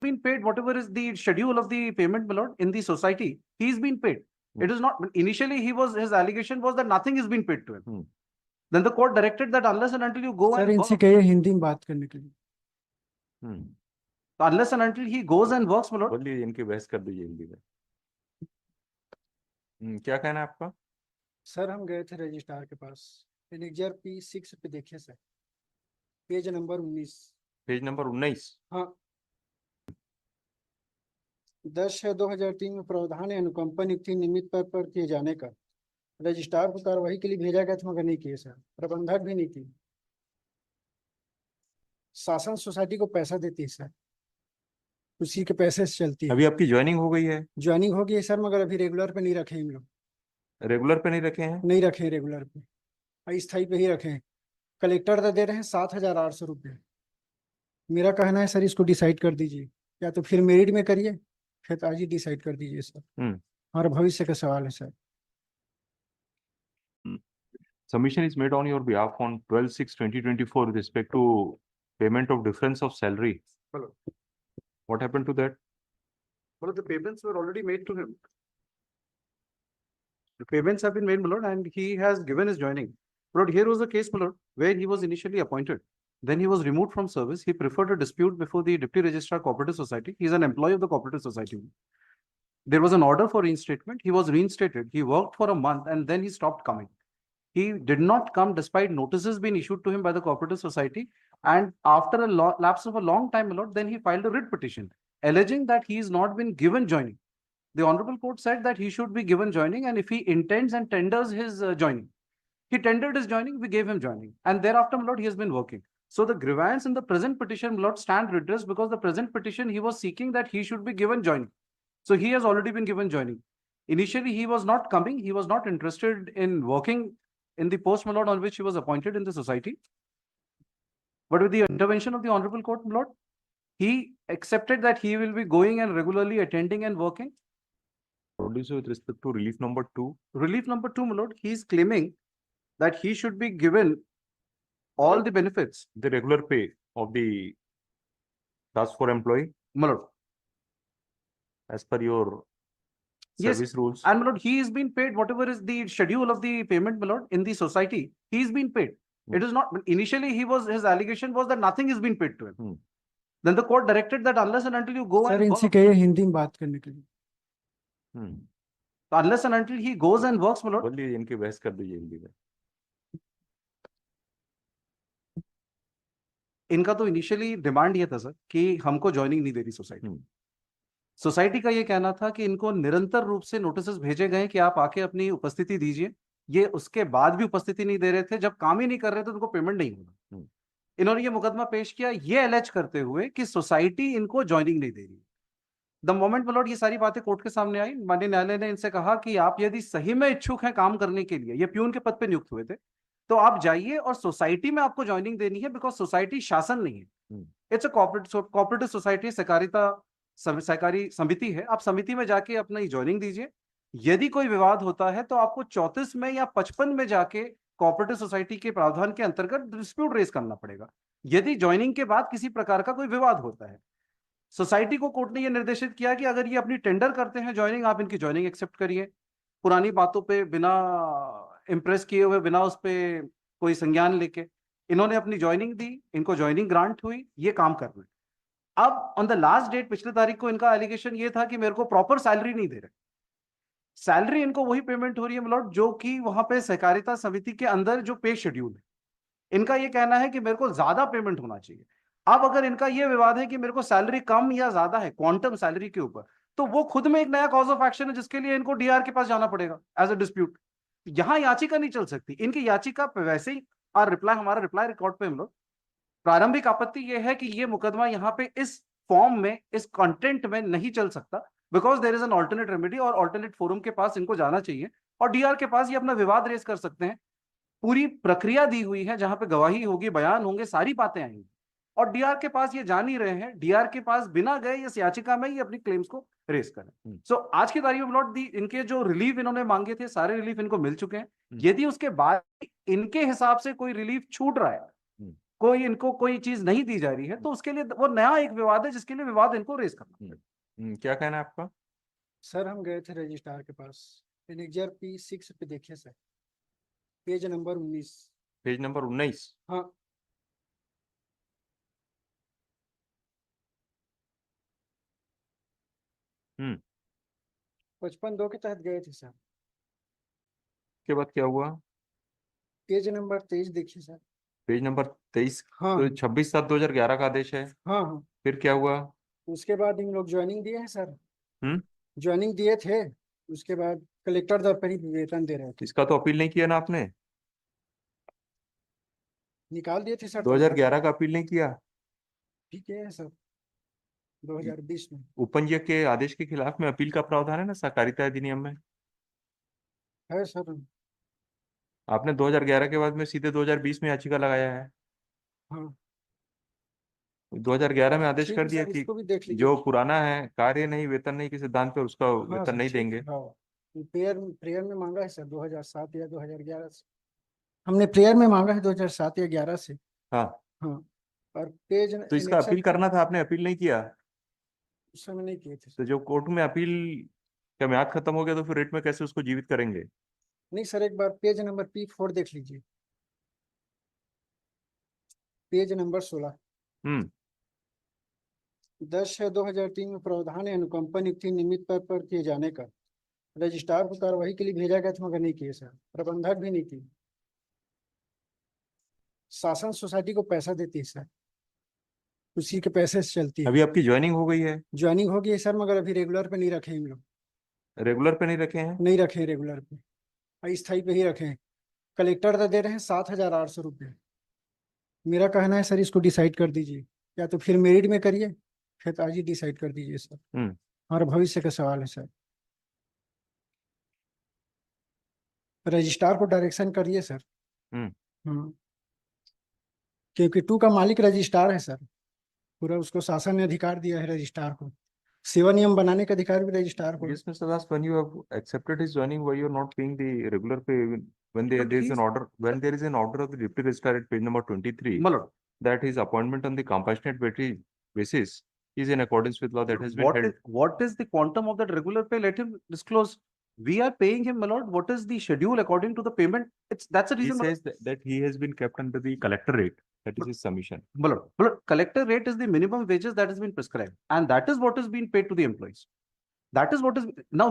been paid whatever is the schedule of the payment, my lord, in the society. He's been paid. It is not, initially his allegation was that nothing is been paid to him. Then the court directed that unless and until you go sir and इनसे work, कहिए हिंदी में बात करने के लिए। unless and until he goes and works, my lord. बोलिए, इनकी बहस कर दीजिए हिंदी में। क्या कहना है आपका? सर हम गए थे रजिस्ट्रार के पास, एनेक्जर P6 पे देखे sir, page number 19। Page number 19। हाँ, 10/6/2003 में प्रावधान है अनुकंपा नियुक्ति नियमित पर किए जाने का। रजिस्ट्रार को कार्रवाई के लिए भेजा गया था मगर नहीं किए सर, प्रबंधक भी नहीं की। शासन सोसाइटी को पैसा देती है सर, उसी के पैसे से चलती है। अभी आपकी ज्वाइनिंग हो गई है? ज्वाइनिंग हो गई है सर, मगर अभी रेगुलर पे नहीं रखे हम लोग। रेगुलर पे नहीं रखे हैं? नहीं रखे रेगुलर पे, अस्थायी पे ही रखे हैं। कलेक्टर तो दे रहे हैं 7,800 रुपये। मेरा कहना है सर इसको डिसाइड कर दीजिए, या तो फिर मेरिट में करिए, फिर आज ही डिसाइड कर दीजिए सर। हमारा भविष्य का सवाल है sir. Submission is made on your behalf on 12/6/2024 with respect to payment of difference of salary. Hello. What happened to that? Well, the payments were already made to him. The payments have been made, my lord, and he has given his joining. But here was the case, my lord, where he was initially appointed. Then he was removed from service. He preferred a dispute before the Deputy Registrar Cooperative Society. He is an employee of the Cooperative Society. There was an order for reinstatement. He was reinstated. He worked for a month and then he stopped coming. He did not come despite notices being issued to him by the Cooperative Society. And after a lapse of a long time, my lord, then he filed a writ petition alleging that he has not been given joining. The Honorable Court said that he should be given joining, and if he intends and tenders his joining, he tendered his joining, we gave him joining. And thereafter, my lord, he has been working. So the grievance in the present petition, my lord, stand redressed because the present petition, he was seeking that he should be given joining. So he has already been given joining. Initially, he was not coming. He was not interested in working in the post, my lord, on which he was appointed in the society. But with the intervention of the Honorable Court, my lord, he accepted that he will be going and regularly attending and working. Producer with respect to relief number 2. Relief number 2, my lord, he is claiming that he should be given all the benefits. The regular pay of the task force employee, My lord. as per your service rules. And my lord, he is being paid whatever is the schedule of the payment, my lord, in the society. He is being paid. It is not, initially his allegation was that nothing is being paid to him. Then the court directed that unless and until you go sir and इनसे work, कहिए हिंदी में बात करने के लिए। unless and until he goes and works, my lord. बोलिए, इनकी बहस कर दीजिए हिंदी में। इनका तो इनिशियली डिमांड ये था सर कि हमको ज्वाइनिंग नहीं दे रही सोसाइटी। सोसाइटी का ये कहना था कि इनको निरंतर रूप से नोटिस भेजे गए कि आप आके अपनी उपस्थिति दीजिए। ये उसके बाद भी उपस्थिति नहीं दे रहे थे। जब काम ही नहीं कर रहे थे तो उनको पेमेंट नहीं होगा। इन्होंने ये मुकदमा पेश किया ये एलेज करते हुए कि सोसाइटी इनको ज्वाइनिंग नहीं दे रही। द मोमेंट my lord ये सारी बातें कोर्ट के सामने आई, माननीय न्यायालय ने इनसे कहा कि आप यदि सही में इच्छुक हैं काम करने के लिए, ये प्यून के पद पे नियुक्त हुए थे, तो आप जाइए और सोसाइटी में आपको ज्वाइनिंग देनी है, बिकॉज सोसाइटी शासन नहीं है। इट्स अ कोऑपरेटिव सोसाइटी, सहकारी समिति है। आप समिति में जाके अपना ज्वाइनिंग दीजिए। यदि कोई विवाद होता है तो आपको 34 में या 55 में जाके कोऑपरेटिव सोसाइटी के प्रावधान के अंतर्गत डिस्प्यूट रेज करना पड़ेगा, यदि ज्वाइनिंग के बाद किसी प्रकार का कोई विवाद होता है। सोसाइटी को कोर्ट ने यह निर्देशित किया कि अगर ये अपनी टेंडर करते हैं ज्वाइनिंग, आप इनकी ज्वाइनिंग एक्सेप्ट करिए। पुरानी बातों पे बिना इंप्रेस किए हुए, बिना उस पे कोई संज्ञान लेके इन्होंने अपनी ज्वाइनिंग दी, इनको ज्वाइनिंग ग्रांट हुई, ये काम कर रहे। अब ऑन द लास्ट डेट पिछले तारीख को इनका एलिगेशन ये था कि मेरे को प्रॉपर सैलरी नहीं दे रहे। सैलरी इनको वही पेमेंट हो रही है मिलोट जो कि वहां पे सहकारिता समिति के अंदर जो पे शेड्यूल है। इनका ये कहना है कि मेरे को ज्यादा पेमेंट होना चाहिए। अब अगर इनका ये विवाद है कि मेरे को सैलरी कम या ज्यादा है क्वांटम सैलरी के ऊपर, तो वो खुद में एक नया कॉज ऑफ एक्शन है जिसके लिए इनको डीआर के पास जाना पड़ेगा एज अ डिस्प्यूट। यहां याचिका नहीं चल सकती। इनकी याचिका पे वैसे ही और रिप्लाई, हमारा रिप्लाई रिकॉर्ड पे हम लोग, प्रारंभिक आपत्ति यह है कि ये मुकदमा यहाँ पे इस फॉर्म में, इस कंटेंट में नहीं चल सकता, because there is an alternate remedy और ऑल्टरनेट फोरम के पास इनको जाना चाहिए और डीआर के पास ये अपना विवाद रेज कर सकते हैं। पूरी प्रक्रिया दी हुई है जहां पे गवाही होगी, बयान होंगे, सारी बातें आएंगी और डीआर के पास ये जान ही रहे हैं। डीआर के पास बिना गए इस याचिका में ये अपनी क्लेम्स को रेज करें। सो आज की तारीख में नॉट दी, इनके जो रिलीफ इन्होंने मांगे थे सारे रिलीफ इनको मिल चुके हैं। यदि उसके बाद इनके हिसाब से कोई रिलीफ छूट रहा है कोई इनको कोई चीज नहीं दी जा रही है, तो उसके लिए वो नया एक विवाद है जिसके लिए विवाद इनको रेज करना है। क्या कहना है आपका? सर हम गए थे रजिस्ट्रार के पास, एनेक्जर P6 पे देखिए sir, page number 19। Page number 19। हाँ, 55(2) के तहत गए थे सर। के बाद क्या हुआ? पेज नंबर 23 देखिए सर। Page number 23। हाँ तो 26/7/2011 का आदेश है। हाँ हाँ, फिर क्या हुआ? उसके बाद इन लोग ज्वाइनिंग दिए हैं सर, हम्म ज्वाइनिंग दिए थे, उसके बाद कलेक्टर दर पर ही वेतन दे रहे थे। इसका तो अपील नहीं किया ना आपने? निकाल दिए थे सर। 2011 का अपील नहीं किया? ठीक है सर, 2020 में। उपनियम के आदेश के खिलाफ में अपील का प्रावधान है ना सहकारिता अधिनियम में। है सर। आपने 2011 के बाद में सीधे 2020 में याचिका लगाया है। हाँ 2011 में आदेश ठीक कर है दिया सर, कि इसको भी देख लीजिए। जो पुराना है, कार्य नहीं वेतन नहीं के सिद्धांत पे उसका हाँ वेतन सर नहीं ठीक देंगे। है। हाँ, प्रेयर में मांगा है सर 2007 या 2011 से। हमने प्रेयर में मांगा है 2007 या 11 से। हाँ, हाँ, और पेज तो इसका एनेक्सर अपील करना था, आपने अपील नहीं किया। उस समय नहीं किए थे तो सर। जो कोर्ट में अपील का म्याद खत्म हो गया तो फिर रेट में कैसे उसको जीवित करेंगे? नहीं सर, एक बार पेज नंबर P4 देख लीजिए, पेज नंबर 16। हम्म 10/6/2003 में प्रावधान है अनुकंपा नियुक्ति नियमित पर किए जाने का। रजिस्ट्रार को कार्रवाई के लिए भेजा गया था मगर नहीं किए सर, प्रबंधक भी नहीं किए। शासन सोसाइटी को पैसा देती है सर, उसी के पैसे से चलती है। अभी आपकी ज्वाइनिंग हो गई है? ज्वाइनिंग हो गई है सर, मगर अभी रेगुलर पे नहीं रखे इन लोग। रेगुलर पे नहीं रखे हैं? नहीं रखे रेगुलर पे, स्थायी पे ही रखे हैं। कलेक्टर तो दे रहे हैं 7,800 रुपये। मेरा कहना है सर इसको डिसाइड कर दीजिए, या तो फिर मेरिट में करिए, फिर तो आज ही डिसाइड कर दीजिए सर। हम्म हमारा भविष्य का सवाल है सर। रजिस्ट्रार को डायरेक्शन करिए सर। हम्म हम्म, क्योंकि 2 का मालिक रजिस्ट्रार है सर, पूरा उसको शासन ने अधिकार दिया है रजिस्ट्रार को, सेवा नियम बनाने का अधिकार भी रजिस्ट्रार को है। Yes, Mr. Das, when you have accepted his joining, why you are not paying the regular pay when there is an order, when there is an order of the deputy registrar at page number 23, मतलब that his appointment on the compassionate basis is in accordance with law that has been held. what is the quantum of that regular pay? Let him disclose. We are paying him, my lord. What is the schedule according to the payment? That's the He reason. my lord. says that he has been kept under the collector rate. That is his submission. My lord, collector rate is the minimum wages that has been prescribed, and that is what is being paid to the employees. That is what is now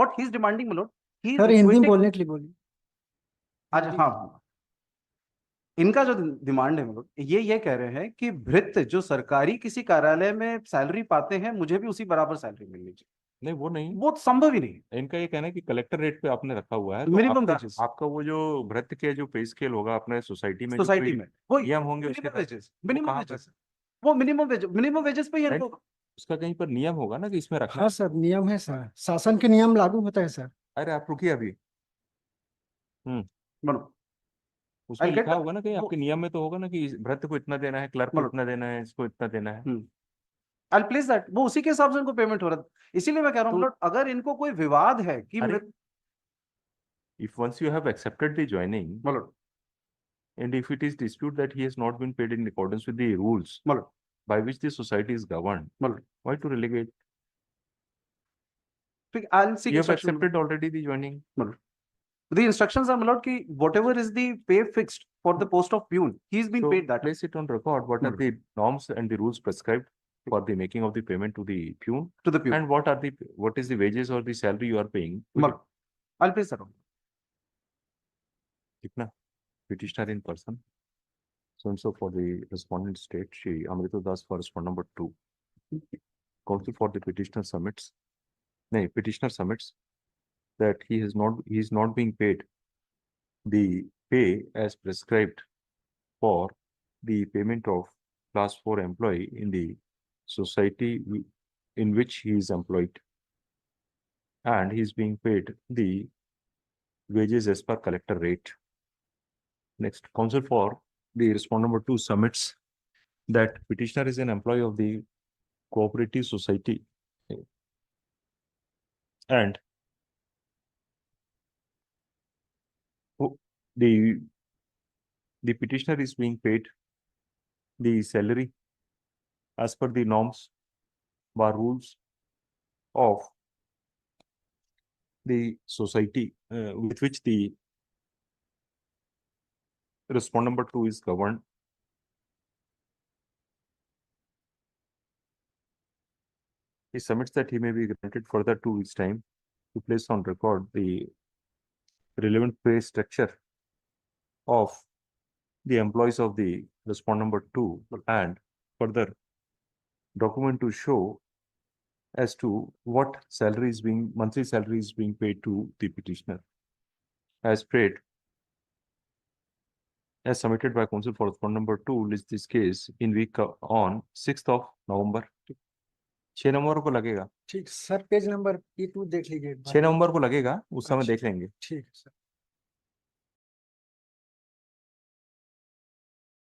what he's demanding, my lord. He is sir Hindi में requesting. बोलने के लिए बोलिए। आज हाँ, इनका जो demand है, मतलब ये कह रहे हैं कि भृत्य जो सरकारी किसी कार्यालय में सैलरी पाते हैं, मुझे भी उसी बराबर सैलरी मिलनी चाहिए। नहीं, वो नहीं, वो संभव ही नहीं है। इनका ये कहना है कि कलेक्टर रेट पे आपने रखा हुआ है, तो मिनिमम आपका वेजेस आपका वो जो भृत्य के जो पे स्केल होगा अपने सोसाइटी में, जो सोसाइटी कोई में वो नियम होंगे उसके मिनिमम तहत वेजेस, वो मिनिमम कहाँ पे? वेजेस, वो मिनिमम वेजेस पे ही Right? इनको। उसका कहीं पर नियम होगा ना कि इसमें रखना हाँ है। सर, नियम है सर, शासन के नियम लागू होता है सर। अरे आप रुकिए अभी। मनो उसमें I'll get लिखा होगा ना कहीं, वो आपके नियम में तो होगा ना कि भृत्य को इतना देना है, क्लर्क को मनो इतना देना है, इसको इतना देना है। I'll place that, वो उसी के हिसाब से इनको पेमेंट हो रहा है। इसीलिए मैं कह रहा हूँ, तो मतलब अगर इनको कोई विवाद है कि अरे, if once you have accepted the joining मतलब and if it is dispute that he has not been paid in accordance with the rules मतलब by which the society is governed, मतलब why to relegate? ठीक, I'll seek You have instruction. accepted already the joining. मतलब the instructions are, my lord, कि whatever is the pay fixed for the post of peon, he's been So paid that. place it on record. What are the norms and the rules prescribed for the making of the payment to the peon, To the peon. and what is the wages or the salary you are paying? मतलब I'll place that on. Kitna? Petitioner in person. So for the respondent state, Shri Amrita Das for respondent number 2. Counsel for the petitioner submits. No, petitioner submits that he is not being paid the pay as prescribed for the payment of class 4 employee in the society in which he is employed, and he is being paid the wages as per collector rate. Next, counsel for the respondent number 2 submits that petitioner is an employee of the cooperative society and the petitioner is being paid the salary as per the norms, bar rules of the society with which the respondent number 2 is governed. He submits that he may be granted further 2 weeks' time to place on record the relevant pay structure of the employees of the respondent number 2 and further document to show as to what salary is being, monthly salary is being paid to the petitioner as paid as submitted by counsel for respondent number 2 list this case in week on 6th of November. 6 नवंबर को लगेगा, ठीक sir, page number E2 देख लीजिए एक बार। 6 नवंबर को लगेगा, उस समय अच्छा। देख लेंगे। ठीक है सर।